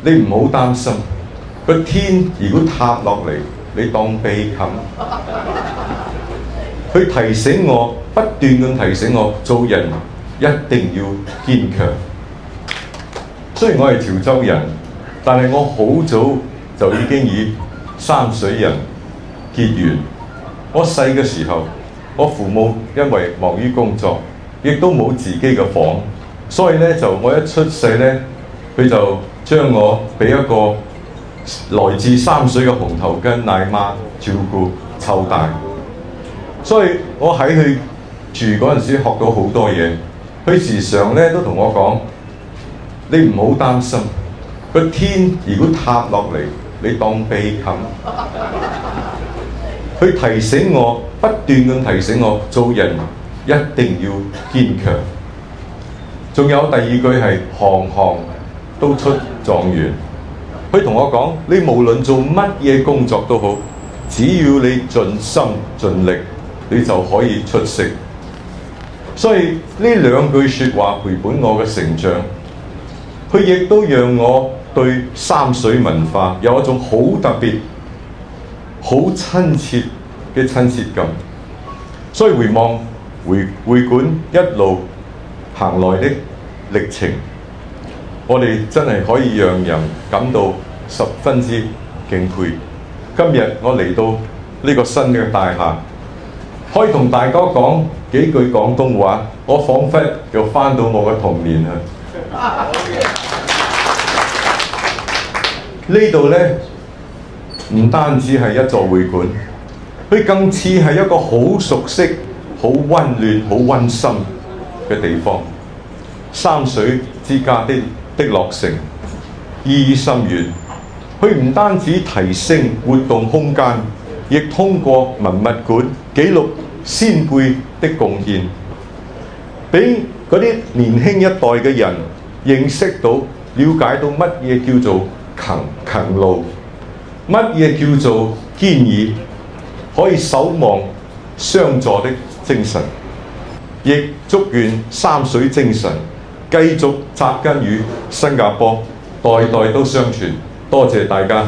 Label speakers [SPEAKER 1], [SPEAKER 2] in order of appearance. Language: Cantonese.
[SPEAKER 1] 你唔好擔心，個天如果塌落嚟，你當被冚。佢提醒我，不斷咁提醒我，做人一定要堅強。雖然我係潮州人，但係我好早就已經與三水人結緣。我細嘅時候，我父母因為忙於工作，亦都冇自己嘅房，所以咧就我一出世咧，佢就將我俾一個來自三水嘅紅頭巾奶媽照顧湊大。所以我喺佢住嗰陣時學到好多嘢。佢時常咧都同我講：你唔好擔心，個天如果塌落嚟，你當被冚。佢提醒我，不斷咁提醒我，做人一定要堅強。仲有第二句係行行都出狀元。佢同我講：你無論做乜嘢工作都好，只要你盡心盡力，你就可以出色。所以呢兩句説話陪伴我嘅成長，佢亦都讓我對三水文化有一種好特別、好親切嘅親切感。所以回望會館一路行來的歷程，我哋真係可以讓人感到十分之敬佩。今日我嚟到呢個新嘅大廈，可以同大家講幾句廣東話，我彷彿又返到我嘅童年啊！呢度呢，唔單止係一座會館，佢更似係一個好熟悉、好溫暖、好溫馨嘅地方。三水之家的落成，意義深遠。佢唔單止提升活動空間，亦通過文物館記錄先輩的貢獻，俾嗰啲年輕一代嘅人認識到、了解到乜嘢叫做勤勞，乜嘢叫做堅毅，可以守望相助的精神。亦祝願三水精神繼續扎根於新加坡，代代都相傳。多謝大家。